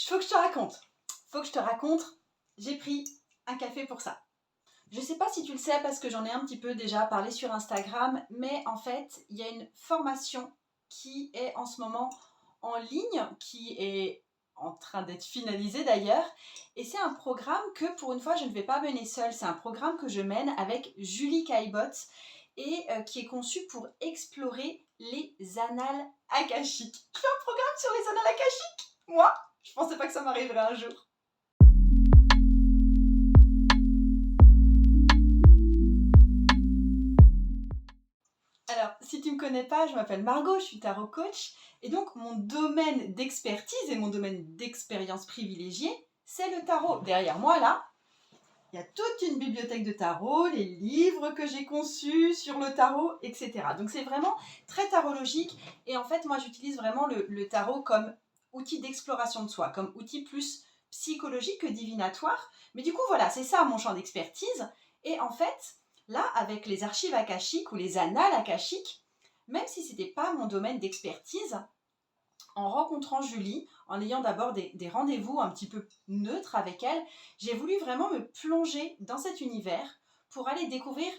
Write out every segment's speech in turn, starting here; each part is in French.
Faut que je te raconte. J'ai pris un café pour ça. Je sais pas si tu le sais parce que j'en ai un petit peu déjà parlé sur Instagram, mais en fait, il y a une formation qui est en ce moment en ligne, qui est en train d'être finalisée d'ailleurs. Et c'est un programme que pour une fois, je ne vais pas mener seule. C'est un programme que je mène avec Julie Caillebotte et qui est conçu pour explorer les annales akashiques. Je fais un programme sur les annales akashiques. Moi, je pensais pas que ça m'arriverait un jour. Alors, si tu ne me connais pas, je m'appelle Margot, je suis tarot coach. Et donc, mon domaine d'expertise et mon domaine d'expérience privilégiée, c'est le tarot. Derrière moi, là, il y a toute une bibliothèque de tarot, les livres que j'ai conçus sur le tarot, etc. Donc, c'est vraiment très tarologique. Et en fait, moi, j'utilise vraiment le tarot comme outil d'exploration de soi, comme outil plus psychologique que divinatoire. Mais du coup, voilà, c'est ça mon champ d'expertise. Et en fait, là, avec les archives akashiques ou les annales akashiques, même si ce n'était pas mon domaine d'expertise, en rencontrant Julie, en ayant d'abord des rendez-vous un petit peu neutres avec elle, j'ai voulu vraiment me plonger dans cet univers pour aller découvrir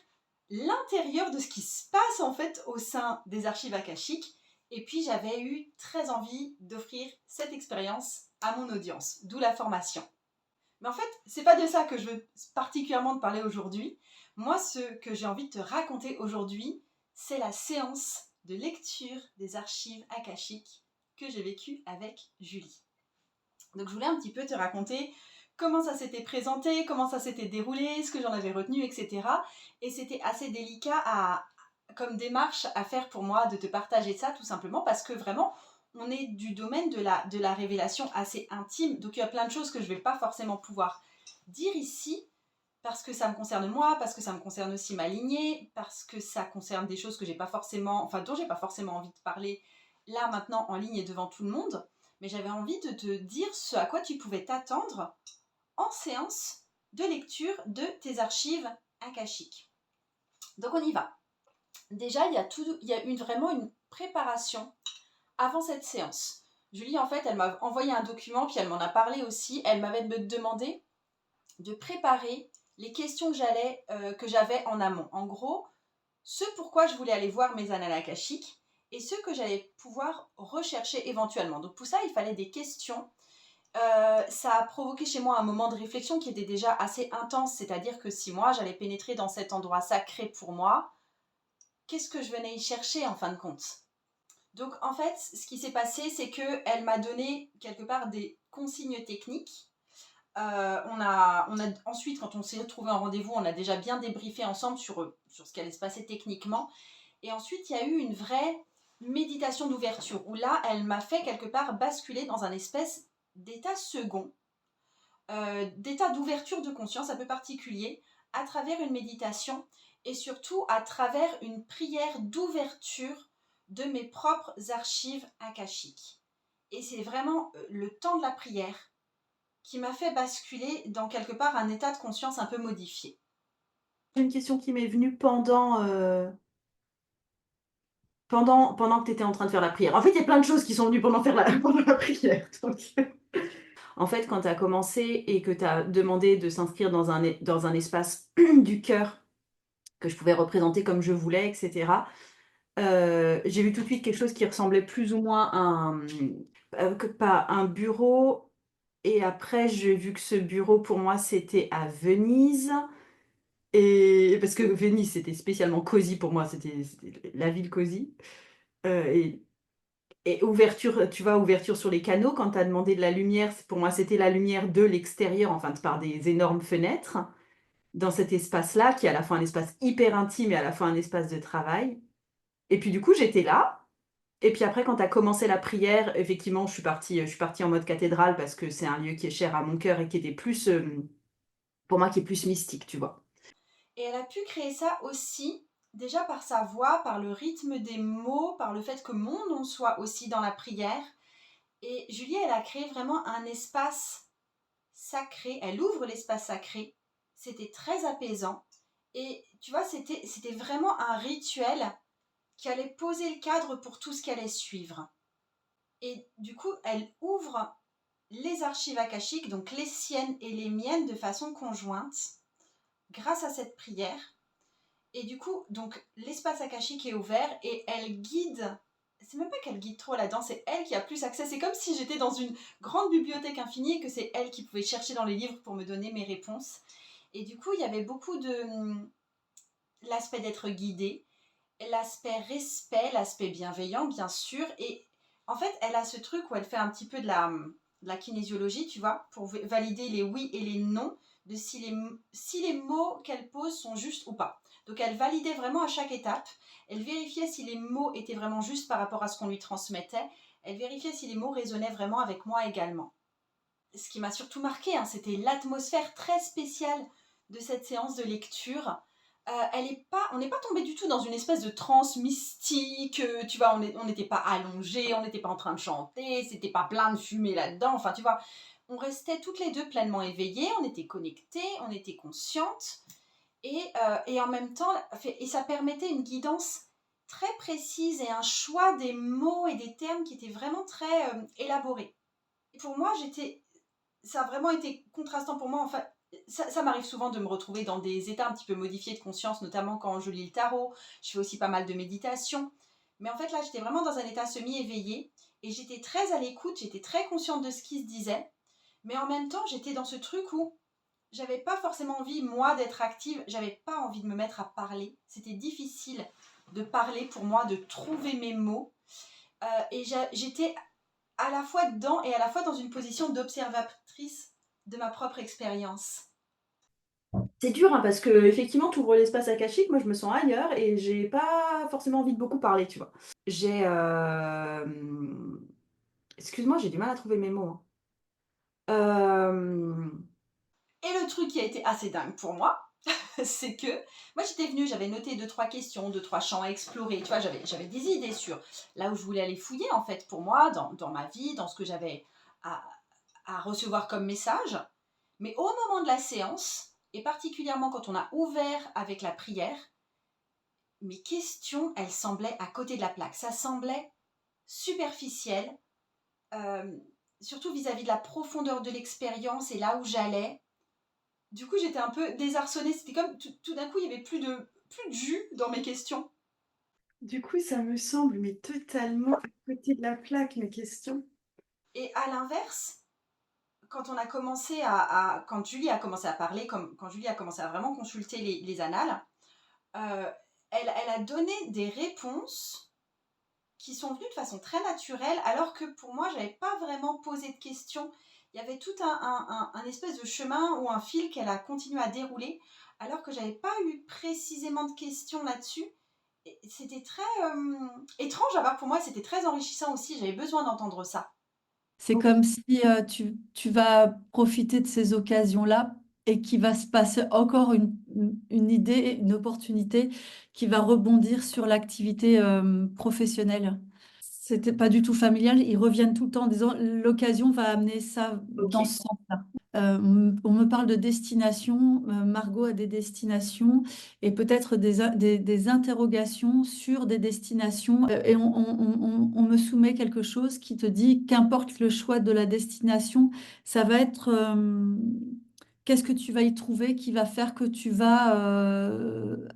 l'intérieur de ce qui se passe en fait au sein des archives akashiques. Et puis j'avais eu très envie d'offrir cette expérience à mon audience, d'où la formation. Mais en fait, c'est pas de ça que je veux particulièrement te parler aujourd'hui. Moi, ce que j'ai envie de te raconter aujourd'hui, c'est la séance de lecture des archives akashiques que j'ai vécue avec Julie. Donc je voulais un petit peu te raconter comment ça s'était présenté, comment ça s'était déroulé, ce que j'en avais retenu, etc. Et c'était assez délicat comme démarche à faire pour moi de te partager ça, tout simplement parce que vraiment, on est du domaine de la révélation assez intime. Donc il y a plein de choses que je ne vais pas forcément pouvoir dire ici, parce que ça me concerne moi, parce que ça me concerne aussi ma lignée, parce que ça concerne des choses que j'ai pas forcément, enfin dont j'ai pas forcément envie de parler là maintenant en ligne et devant tout le monde. Mais j'avais envie de te dire ce à quoi tu pouvais t'attendre en séance de lecture de tes archives akashiques. Donc on y va. Déjà, il y a vraiment une préparation avant cette séance. Julie, en fait, elle m'a envoyé un document, puis elle m'en a parlé aussi. Elle m'avait demandé de préparer les questions que j'avais en amont. En gros, ce pourquoi je voulais aller voir mes annales akashiques et ce que j'allais pouvoir rechercher éventuellement. Donc pour ça, il fallait des questions. Ça a provoqué chez moi un moment de réflexion qui était déjà assez intense, c'est-à-dire que si moi j'allais pénétrer dans cet endroit sacré pour moi, qu'est-ce que je venais y chercher en fin de compte? Donc en fait, ce qui s'est passé, c'est qu'elle m'a donné quelque part des consignes techniques. Ensuite, quand on s'est retrouvé en rendez-vous, on a déjà bien débriefé ensemble sur ce qui allait se passer techniquement. Et ensuite, il y a eu une vraie méditation d'ouverture, où là, elle m'a fait quelque part basculer dans un espèce d'état second, d'état d'ouverture de conscience un peu particulier, à travers une méditation, et surtout à travers une prière d'ouverture de mes propres archives akashiques. Et c'est vraiment le temps de la prière qui m'a fait basculer dans quelque part un état de conscience un peu modifié. Une question qui m'est venue pendant que tu étais en train de faire la prière. En fait, il y a plein de choses qui sont venues pendant la prière. Donc, en fait, quand tu as commencé et que tu as demandé de s'inscrire dans un espace du cœur que je pouvais représenter comme je voulais, etc., j'ai vu tout de suite quelque chose qui ressemblait plus ou moins pas un bureau. Et après, j'ai vu que ce bureau, pour moi, c'était à Venise. Et parce que Venise, c'était spécialement cosy pour moi, c'était la ville cosy. Euh, et, et ouverture, tu vois, ouverture sur les canaux, quand tu as demandé de la lumière, pour moi, c'était la lumière de l'extérieur, enfin, par des énormes fenêtres, dans cet espace-là, qui est à la fois un espace hyper intime et à la fois un espace de travail. Et puis, du coup, j'étais là. Et puis après, quand tu as commencé la prière, effectivement, je suis partie en mode cathédrale parce que c'est un lieu qui est cher à mon cœur et qui était plus, pour moi, qui est plus mystique, tu vois. Et elle a pu créer ça aussi, déjà par sa voix, par le rythme des mots, par le fait que mon nom soit aussi dans la prière. Et Julie, elle a créé vraiment un espace sacré, elle ouvre l'espace sacré, c'était très apaisant. Et tu vois, c'était vraiment un rituel qui allait poser le cadre pour tout ce qu'elle allait suivre. Et du coup, elle ouvre les archives akashiques, donc les siennes et les miennes de façon conjointe, grâce à cette prière. Et du coup, donc l'espace akashique est ouvert et elle guide. C'est même pas qu'elle guide trop là-dedans, c'est elle qui a plus accès. C'est comme si j'étais dans une grande bibliothèque infinie et que c'est elle qui pouvait chercher dans les livres pour me donner mes réponses. Et du coup, il y avait beaucoup de l'aspect d'être guidée, l'aspect respect, l'aspect bienveillant, bien sûr. Et en fait, elle a ce truc où elle fait un petit peu de la kinésiologie, tu vois, pour valider les oui et les non, de si les mots qu'elle pose sont justes ou pas. Donc elle validait vraiment à chaque étape. Elle vérifiait si les mots étaient vraiment justes par rapport à ce qu'on lui transmettait. Elle vérifiait si les mots résonnaient vraiment avec moi également. Ce qui m'a surtout marqué, hein, c'était l'atmosphère très spéciale de cette séance de lecture. On n'est pas tombé du tout dans une espèce de transe mystique, tu vois, on n'était pas allongé, on n'était pas en train de chanter, c'était pas plein de fumée là-dedans, enfin tu vois, on restait toutes les deux pleinement éveillées, on était connectées, on était conscientes, et en même temps, et ça permettait une guidance très précise et un choix des mots et des termes qui étaient vraiment très élaborés. Pour moi, ça a vraiment été contrastant pour moi. Enfin, ça m'arrive souvent de me retrouver dans des états un petit peu modifiés de conscience, notamment quand je lis le tarot. Je fais aussi pas mal de méditation. Mais en fait, là, j'étais vraiment dans un état semi-éveillé et j'étais très à l'écoute, j'étais très consciente de ce qui se disait. Mais en même temps, j'étais dans ce truc où j'avais pas forcément envie, moi, d'être active. J'avais pas envie de me mettre à parler. C'était difficile de parler pour moi, de trouver mes mots. Et j'étais à la fois dedans et à la fois dans une position d'observatrice de ma propre expérience. C'est dur hein, parce que effectivement, tu ouvres l'espace akashique, moi je me sens ailleurs et j'ai pas forcément envie de beaucoup parler, tu vois. J'ai excuse-moi, j'ai du mal à trouver mes mots, hein. Et le truc qui a été assez dingue pour moi, c'est que moi j'étais venue, j'avais noté deux trois questions, deux trois champs à explorer, tu vois, j'avais des idées sur là où je voulais aller fouiller en fait pour moi, dans ma vie, dans ce que j'avais à, à recevoir comme message. Mais au moment de la séance, et particulièrement quand on a ouvert avec la prière, mes questions, elles semblaient à côté de la plaque. Ça semblait superficiel, euh, surtout vis-à-vis de la profondeur de l'expérience et là où j'allais. Du coup, j'étais un peu désarçonnée. C'était comme tout d'un coup, il y avait plus de jus dans mes questions. Du coup, ça me semble, mais totalement à côté de la plaque, mes questions. Et à l'inverse, quand on a commencé quand Julie a commencé à parler, quand Julie a commencé à vraiment consulter les annales, euh, elle a donné des réponses qui sont venues de façon très naturelle, alors que pour moi, j'avais pas vraiment posé de questions. Il y avait tout un espèce de chemin ou un fil qu'elle a continué à dérouler, alors que j'avais pas eu précisément de questions là-dessus. Et c'était très étrange à voir pour moi, c'était très enrichissant aussi, j'avais besoin d'entendre ça. C'est comme si tu vas profiter de ces occasions-là et qu'il va se passer encore une idée, une opportunité qui va rebondir sur l'activité professionnelle. C'était pas du tout familial. Ils reviennent tout le temps en disant l'occasion va amener ça dans ce Ok. sens-là. On me parle de destination, Margot a des destinations et peut-être des interrogations sur des destinations. Et on me soumet quelque chose qui te dit qu'importe le choix de la destination, ça va être qu'est-ce que tu vas y trouver qui va faire que tu vas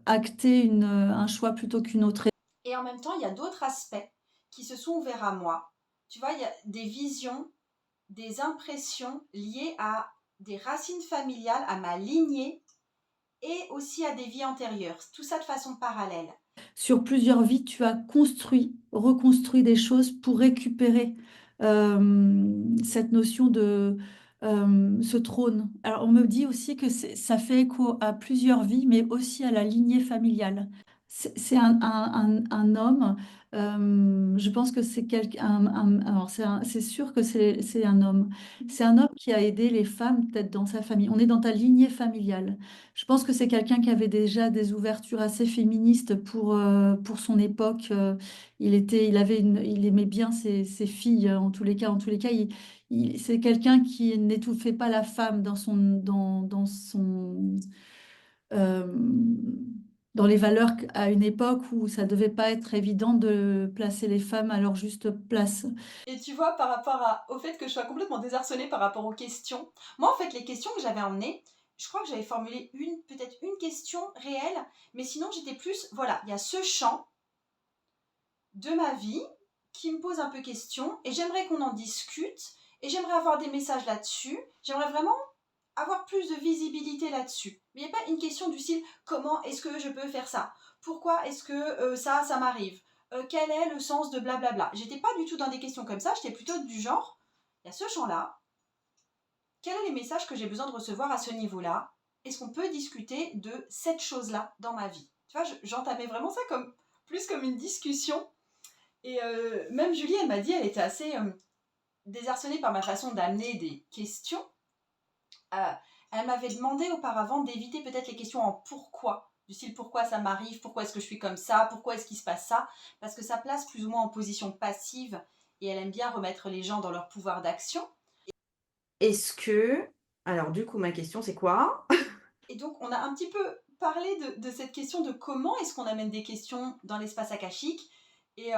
acter un choix plutôt qu'une autre. Et en même temps, il y a d'autres aspects qui se sont ouverts à moi. Tu vois, il y a des visions, des impressions liées à des racines familiales, à ma lignée et aussi à des vies antérieures. Tout ça de façon parallèle. Sur plusieurs vies, tu as construit, reconstruit des choses pour récupérer cette notion de ce trône. Alors, on me dit aussi que ça fait écho à plusieurs vies, mais aussi à la lignée familiale. C'est un homme, je pense que c'est quelqu'un, alors c'est sûr que c'est un homme. C'est un homme qui a aidé les femmes peut-être dans sa famille. On est dans ta lignée familiale. Je pense que c'est quelqu'un qui avait déjà des ouvertures assez féministes pour son époque. Il aimait bien ses filles, en tous les cas. En tous les cas, c'est quelqu'un qui n'étouffait pas la femme dans son, euh, dans les valeurs à une époque où ça devait pas être évident de placer les femmes à leur juste place. Et tu vois, par rapport au fait que je sois complètement désarçonnée par rapport aux questions, moi, en fait, les questions que j'avais emmenées, je crois que j'avais formulé peut-être une question réelle, mais sinon, j'étais plus, voilà, il y a ce champ de ma vie qui me pose un peu question, et j'aimerais qu'on en discute, et j'aimerais avoir des messages là-dessus, j'aimerais vraiment avoir plus de visibilité là-dessus. Mais il n'y a pas une question du style comment est-ce que je peux faire ça? Pourquoi est-ce que ça m'arrive? Quel est le sens de blablabla? J'étais pas du tout dans des questions comme ça, j'étais plutôt du genre, il y a ce champ-là, quels sont les messages que j'ai besoin de recevoir à ce niveau-là? Est-ce qu'on peut discuter de cette chose-là dans ma vie? Tu vois, j'entamais vraiment ça comme plus comme une discussion. Et même Julie, elle m'a dit, elle était assez désarçonnée par ma façon d'amener des questions. Euh, Elle m'avait demandé auparavant d'éviter peut-être les questions en pourquoi, du style pourquoi ça m'arrive, pourquoi est-ce que je suis comme ça, pourquoi est-ce qu'il se passe ça, parce que ça place plus ou moins en position passive et elle aime bien remettre les gens dans leur pouvoir d'action. Est-ce que... Alors, du coup, ma question, c'est quoi? Et donc, on a un petit peu parlé de cette question de comment est-ce qu'on amène des questions dans l'espace akashique. Et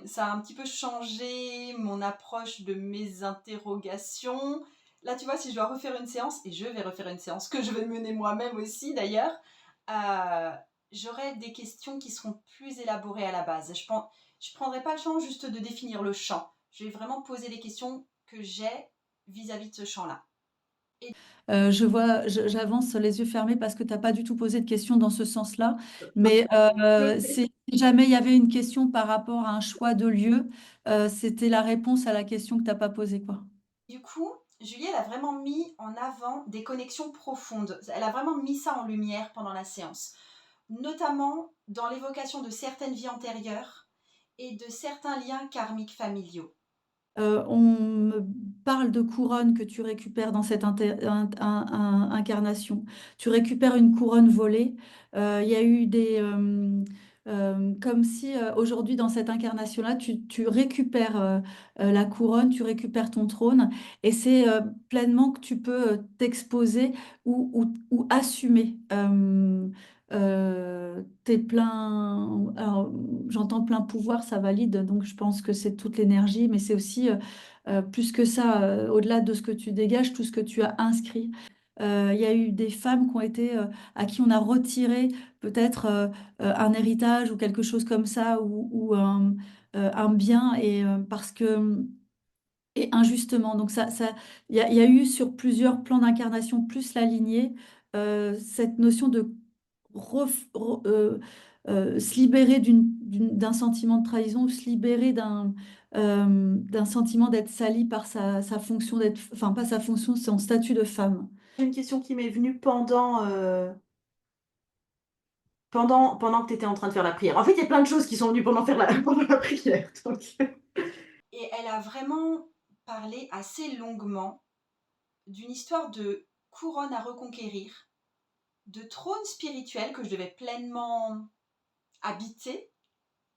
ça a un petit peu changé mon approche de mes interrogations. Là, tu vois, si je dois refaire une séance, et je vais refaire une séance que je vais mener moi-même aussi d'ailleurs, euh, j'aurai des questions qui seront plus élaborées à la base. Je prendrai pas le temps juste de définir le champ. Je vais vraiment poser les questions que j'ai vis-à-vis de ce champ-là. J'avance les yeux fermés parce que tu n'as pas du tout posé de question dans ce sens-là. Mais si jamais il y avait une question par rapport à un choix de lieu, c'était la réponse à la question que tu n'as pas posée, quoi. Du coup, Julie, elle a vraiment mis en avant des connexions profondes. Elle a vraiment mis ça en lumière pendant la séance, notamment dans l'évocation de certaines vies antérieures et de certains liens karmiques familiaux. On me parle de couronne que tu récupères dans cette incarnation. Tu récupères une couronne volée. Il y a eu comme si aujourd'hui dans cette incarnation-là, tu récupères la couronne, tu récupères ton trône, et c'est pleinement que tu peux t'exposer ou assumer. T'es plein, alors, j'entends plein pouvoir, ça valide, donc je pense que c'est toute l'énergie, mais c'est aussi plus que ça, au-delà de ce que tu dégages, tout ce que tu as inscrit. Il y a eu des femmes qui ont été, à qui on a retiré peut-être un héritage ou quelque chose comme ça, ou un bien, et parce que et injustement. Donc il y a eu sur plusieurs plans d'incarnation, plus la lignée, cette notion de se libérer d'un sentiment de trahison, ou se libérer d'un sentiment d'être sali par sa fonction d'être, enfin pas sa fonction, son statut de femme. Une question qui m'est venue pendant que tu étais en train de faire la prière. En fait, il y a plein de choses qui sont venues pendant la prière. Donc... Et elle a vraiment parlé assez longuement d'une histoire de couronne à reconquérir, de trône spirituel que je devais pleinement habiter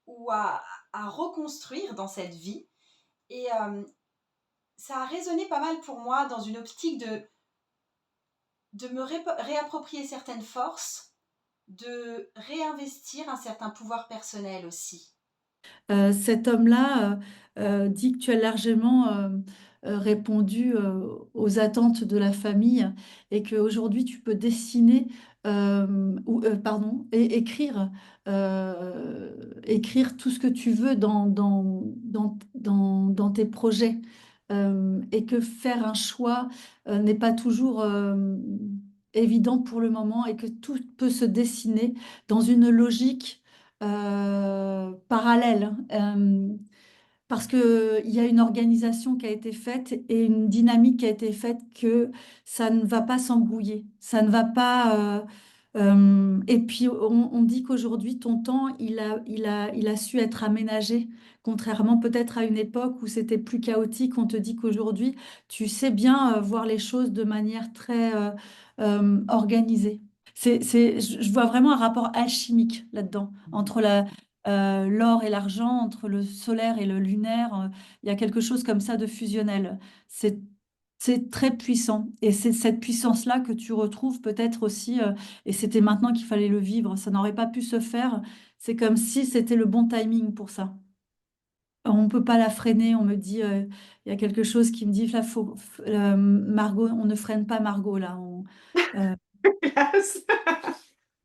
ou à reconstruire dans cette vie. Et ça a résonné pas mal pour moi dans une optique de me réapproprier certaines forces, de réinvestir un certain pouvoir personnel aussi. Cet homme-là dit que tu as largement répondu aux attentes de la famille, et qu'aujourd'hui tu peux dessiner pardon, et écrire tout ce que tu veux dans tes projets. Et que faire un choix n'est pas toujours évident pour le moment, et que tout peut se dessiner dans une logique parallèle, parce qu'il y a une organisation qui a été faite et une dynamique qui a été faite, que ça ne va pas s'embrouiller, ça ne va pas... et puis on dit qu'aujourd'hui, ton temps, il a su être aménagé, contrairement peut-être à une époque où c'était plus chaotique. On te dit qu'aujourd'hui, tu sais bien voir les choses de manière très organisée. Je vois vraiment un rapport alchimique là-dedans, entre l'or et l'argent, entre le solaire et le lunaire. Il y a quelque chose comme ça de fusionnel. C'est c'est très puissant. Et c'est cette puissance-là que tu retrouves peut-être aussi, et c'était maintenant qu'il fallait le vivre, ça n'aurait pas pu se faire. C'est comme si c'était le bon timing pour ça. On ne peut pas la freiner, on me dit, il y a quelque chose qui me dit, là, Margot, on ne freine pas Margot, là. Euh, Classe.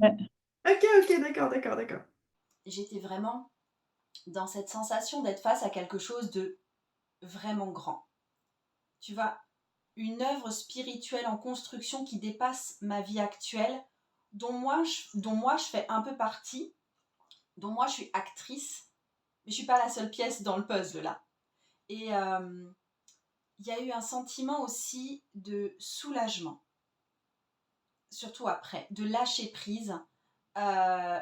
ouais. Ok, ok, d'accord, d'accord, d'accord. J'étais vraiment dans cette sensation d'être face à quelque chose de vraiment grand. Tu vois, une œuvre spirituelle en construction qui dépasse ma vie actuelle, dont moi je fais un peu partie, dont moi je suis actrice, mais je suis pas la seule pièce dans le puzzle là. Et il y a eu un sentiment aussi de soulagement, surtout après, de lâcher prise, euh,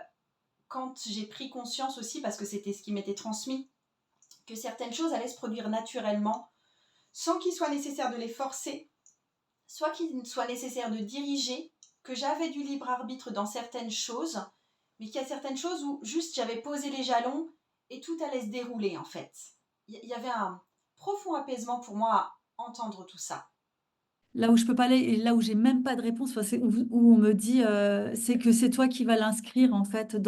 quand j'ai pris conscience aussi, parce que c'était ce qui m'était transmis, que certaines choses allaient se produire naturellement, sans qu'il soit nécessaire de les forcer, soit qu'il soit nécessaire de diriger, que j'avais du libre arbitre dans certaines choses, mais qu'il y a certaines choses où juste j'avais posé les jalons et tout allait se dérouler en fait. Il y avait un profond apaisement pour moi à entendre tout ça. Là où je peux pas aller et là où j'ai même pas de réponse, enfin, c'est où on me dit, c'est que c'est toi qui vas l'inscrire en fait C'est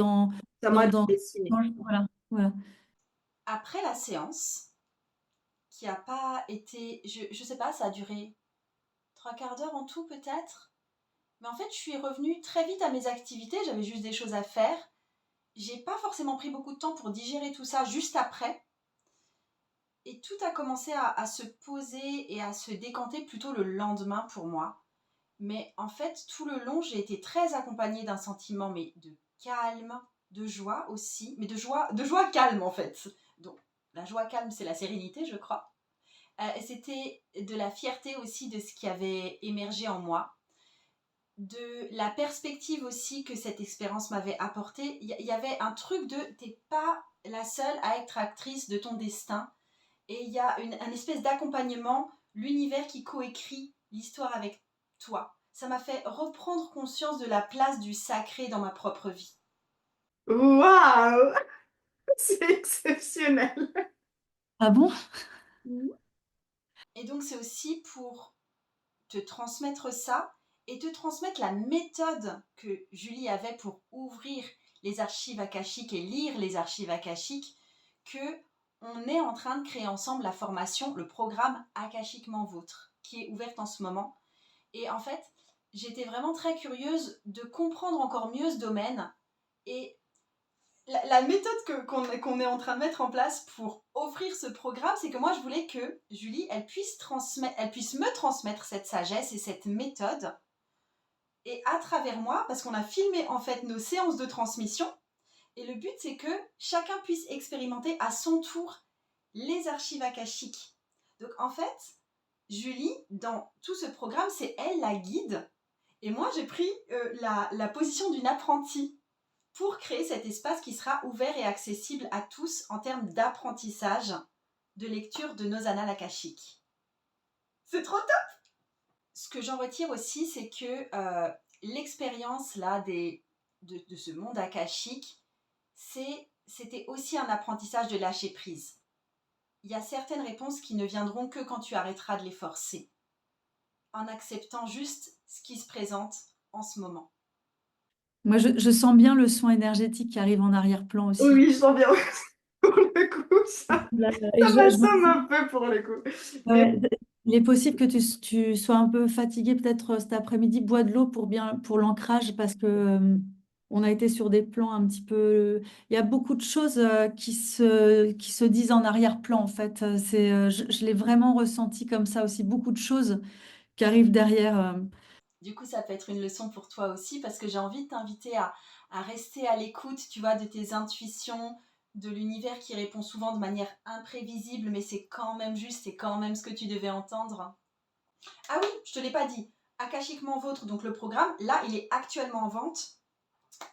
à moi dans, de dans, dessiner. voilà, voilà. Après la séance, qui a pas été, je sais pas, ça a duré 3/4 d'heure en tout peut-être, mais en fait je suis revenue très vite à mes activités, j'avais juste des choses à faire. J'ai pas forcément pris beaucoup de temps pour digérer tout ça juste après. Et tout a commencé à se poser et à se décanter plutôt le lendemain pour moi. Mais en fait, tout le long, j'ai été très accompagnée d'un sentiment mais de calme, de joie aussi, mais de joie calme en fait. Donc la joie calme, c'est la sérénité, je crois. C'était de la fierté aussi de ce qui avait émergé en moi, de la perspective aussi que cette expérience m'avait apporté. Il y avait un truc de t'es pas la seule à être actrice de ton destin, et il y a un espèce d'accompagnement, l'univers qui coécrit l'histoire avec toi. Ça m'a fait reprendre conscience de la place du sacré dans ma propre vie. Waouh! C'est exceptionnel. Ah bon? Et donc c'est aussi pour te transmettre ça et te transmettre la méthode que Julie avait pour ouvrir les archives akashiques et lire les archives akashiques, que on est en train de créer ensemble la formation, le programme Akashiquement Vôtre, qui est ouverte en ce moment. Et en fait, j'étais vraiment très curieuse de comprendre encore mieux ce domaine. Et la méthode qu'on est en train de mettre en place pour offrir ce programme, c'est que moi, je voulais que Julie, elle puisse me transmettre cette sagesse et cette méthode. Et à travers moi, parce qu'on a filmé en fait nos séances de transmission, et le but, c'est que chacun puisse expérimenter à son tour les archives akashiques. Donc en fait, Julie, dans tout ce programme, c'est elle la guide. Et moi, j'ai pris la position d'une apprentie pour créer cet espace qui sera ouvert et accessible à tous en termes d'apprentissage, de lecture de nos annales akashiques. C'est trop top! Ce que j'en retire aussi, c'est que l'expérience là de ce monde akashique, c'était aussi un apprentissage de lâcher prise. Il y a certaines réponses qui ne viendront que quand tu arrêteras de les forcer, en acceptant juste ce qui se présente en ce moment. Moi, je sens bien le son énergétique qui arrive en arrière-plan aussi. Oui, je sens bien pour le coup, Là, et ça je me m'assomme dis, un peu pour le coup. Et ouais, il est possible que tu sois un peu fatigué peut-être cet après-midi. Bois de l'eau pour l'ancrage parce que on a été sur des plans un petit peu. Il y a beaucoup de choses qui se disent en arrière-plan en fait. Je l'ai vraiment ressenti comme ça aussi. Beaucoup de choses qui arrivent derrière. Du coup, ça peut être une leçon pour toi aussi, parce que j'ai envie de t'inviter à rester à l'écoute, tu vois, de tes intuitions, de l'univers qui répond souvent de manière imprévisible, mais c'est quand même juste, c'est quand même ce que tu devais entendre. Ah oui, je te l'ai pas dit. Akashiquement Vôtre, donc le programme, là, il est actuellement en vente.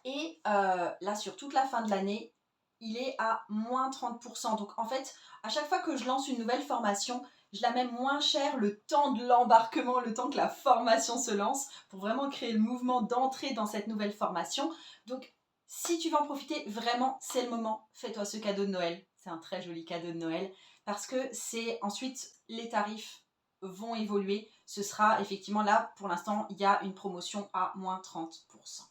Et là, sur toute la fin de l'année, il est à moins 30%. Donc en fait, à chaque fois que je lance une nouvelle formation, je la mets moins cher le temps de l'embarquement, le temps que la formation se lance, pour vraiment créer le mouvement d'entrée dans cette nouvelle formation. Donc si tu veux en profiter, vraiment, c'est le moment. Fais-toi ce cadeau de Noël. C'est un très joli cadeau de Noël, parce que c'est ensuite les tarifs vont évoluer. Ce sera effectivement là, pour l'instant, il y a une promotion à moins 30%.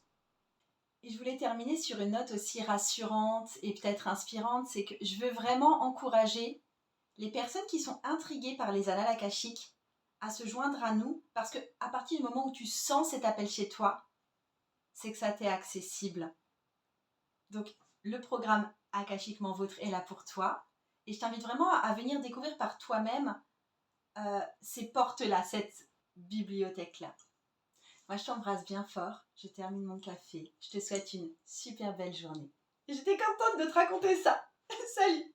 Et je voulais terminer sur une note aussi rassurante et peut-être inspirante, c'est que je veux vraiment encourager les personnes qui sont intriguées par les annales akashiques à se joindre à nous, parce que à partir du moment où tu sens cet appel chez toi, c'est que ça t'est accessible. Donc le programme Akashiquement Vôtre est là pour toi, et je t'invite vraiment à venir découvrir par toi-même ces portes-là, cette bibliothèque-là. Moi, je t'embrasse bien fort, je termine mon café, je te souhaite une super belle journée. J'étais contente de te raconter ça. Salut!